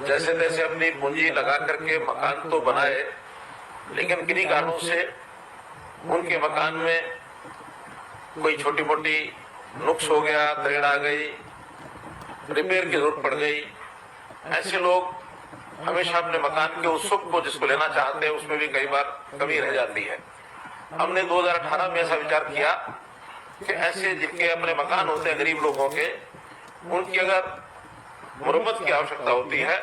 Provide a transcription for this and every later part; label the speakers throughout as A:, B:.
A: जैसे तैसे अपनी पूंजी लगा करके मकान तो बनाए, लेकिन किन्हीं कारणों से उनके मकान में कोई छोटी मोटी नुक्स हो गया, दरार आ गई, रिपेयर की जरूरत पड़ गई। ऐसे लोग हमेशा अपने मकान के उस सुख को जिसको लेना चाहते हैं उसमें भी कई बार कमी रह जाती है। हमने 2018 में ऐसा विचार किया कि ऐसे जिनके अपने मकान होते हैं गरीब लोगों के, उनकी अगर मरम्मत की आवश्यकता होती है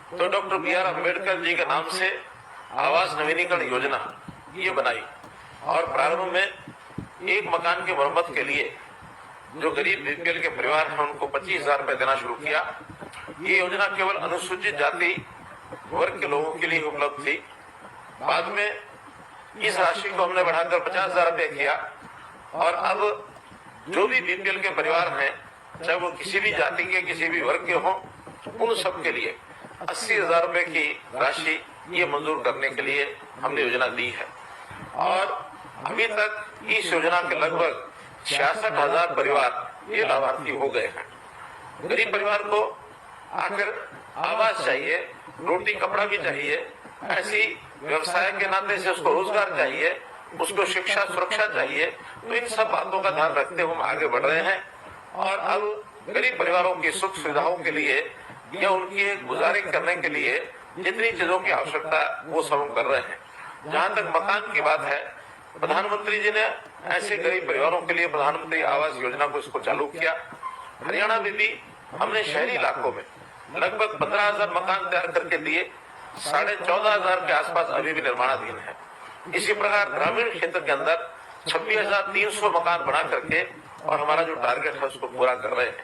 A: तो डॉक्टर बी.आर. अम्बेडकर जी के नाम से आवास नवीनीकरण योजना ये बनाई और प्रारंभ में एक मकान की मरम्मत के लिए जो गरीब बीपीएल के परिवार हैं उनको 25,000 रुपए देना शुरू किया। ये योजना केवल अनुसूचित जाति वर्ग के लोगों के लिए उपलब्ध थी। बाद में इस राशि को हमने बढ़ाकर 50,000 रुपए किया और अब जो भी बीपीएल के परिवार हैं, चाहे वो किसी भी जाति के किसी भी वर्ग के हों, उन सब के लिए 80,000 रुपए की राशि ये मंजूर करने के लिए हमने योजना दी है। और अभी तक इस योजना के लगभग 66,000 परिवार ये लाभार्थी हो गए हैं। गरीब परिवार को आखिर आवास चाहिए, रोटी कपड़ा भी चाहिए, ऐसी व्यवसाय के नाते से उसको रोजगार चाहिए, उसको शिक्षा सुरक्षा चाहिए। तो इन सब बातों का ध्यान रखते हुए हम आगे बढ़ रहे हैं और अब गरीब परिवारों की सुख सुविधाओं के लिए या उनकी गुजारे करने के लिए जितनी चीजों की आवश्यकता वो सब हम कर रहे हैं। जहां तक मकान की बात है, प्रधानमंत्री जी ने ऐसे गरीब परिवारों के लिए प्रधानमंत्री आवास योजना को इसको चालू किया। हरियाणा में भी हमने शहरी इलाकों में लगभग 15,000 मकान तैयार करके दिए, 14,500 के आसपास अभी भी निर्माणाधीन है। इसी प्रकार ग्रामीण क्षेत्र के अंदर 26,300 मकान बना करके और हमारा जो टारगेट है उसको पूरा कर रहे हैं।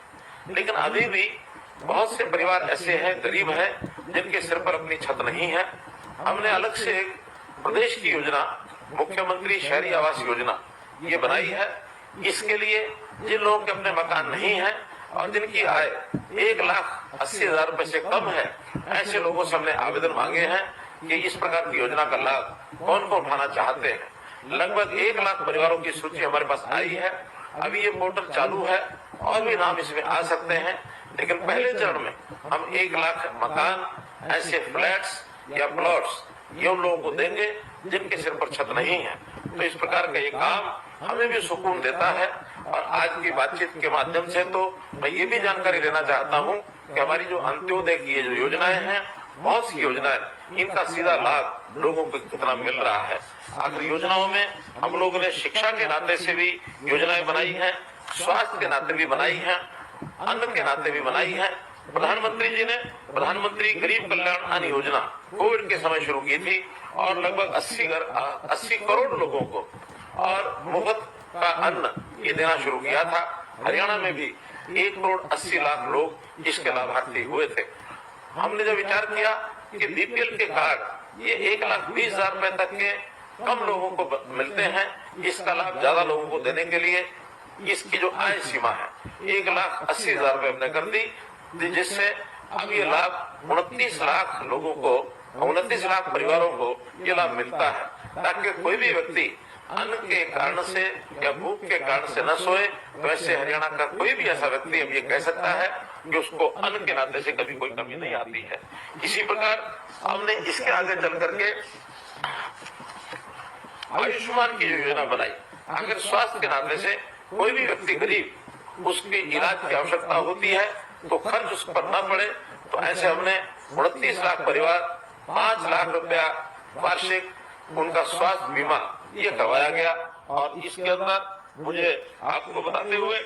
A: लेकिन अभी भी बहुत से परिवार ऐसे हैं, गरीब हैं, जिनके सिर पर अपनी छत नहीं है। हमने अलग से एक प्रदेश की योजना मुख्यमंत्री शहरी आवास योजना ये बनाई है। इसके लिए जिन लोगों के अपने मकान नहीं है और जिनकी आय 1,80,000 रुपए से कम है, ऐसे लोगों से हमने आवेदन मांगे हैं कि इस प्रकार की योजना का लाभ कौन कौन उठाना चाहते हैं। लगभग 1 लाख परिवारों की सूची हमारे पास आई है। अभी ये पोर्टल चालू है और भी नाम इसमें आ सकते हैं, लेकिन पहले चरण में हम 1 लाख मकान, ऐसे फ्लैट्स या प्लॉट्स ये उन लोगों को देंगे जिनके सिर पर छत नहीं है। तो इस प्रकार का ये काम हमें भी सुकून देता है। और आज की बातचीत के माध्यम से तो मैं ये भी जानकारी लेना चाहता हूँ कि हमारी जो अंत्योदय की जो योजनाएं हैं, बहुत सी योजनाएं, इनका सीधा लाभ लोगों को कितना मिल रहा है। आखिर योजनाओं में हम लोगों ने शिक्षा के नाते से भी योजनाएं बनाई हैं, स्वास्थ्य के नाते भी बनाई हैं, अन्न के नाते भी बनाई है। प्रधानमंत्री जी ने प्रधानमंत्री गरीब कल्याण अन्न योजना कोविड के समय शुरू की थी और लगभग 80 करोड़ लोगों को और मुफ्त का अन्न ये देना शुरू किया था। हरियाणा में भी 1,80,00,000 लोग इसके लाभार्थी हुए थे। हमने जब विचार किया कि बीपीएल के कार्ड ये 1,20,000 रुपए तक के कम लोगों को मिलते हैं, इसका लाभ ज्यादा लोगों को देने के लिए इसकी जो आय सीमा है 1,80,000 रुपए हमने कर दी, जिससे अब ये लाभ 29 लाख लोगों को, 29 लाख परिवारों को ये लाभ मिलता है, ताकि कोई भी व्यक्ति अन्न के कारण से या भूख के कारण से न सोए। वैसे हरियाणा का कोई भी ऐसा व्यक्ति अब ये कह सकता है कि उसको अन्न के नाते से कभी कोई कमी नहीं आती है। इसी प्रकार हमने इसके आगे चल करके आयुष्मान की जो योजना बनाई, अगर स्वास्थ्य के नाते से कोई भी व्यक्ति गरीब उसके इलाज की आवश्यकता होती है तो खर्च उस पर न पड़े, तो ऐसे हमने 29 लाख परिवार 5 लाख रुपया वार्षिक उनका स्वास्थ्य बीमा ये करवाया गया। और इसके अंदर मुझे आपको बताते हुए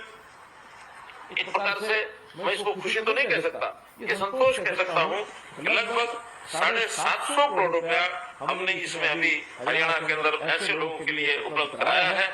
A: इस प्रकार से मैं इसको खुशी तो नहीं कह सकता, ये संतोष कह सकता हूँ कि लगभग 750 करोड़ रुपया हमने इसमें अभी हरियाणा के अंदर ऐसे लोगों के लिए उपलब्ध कराया है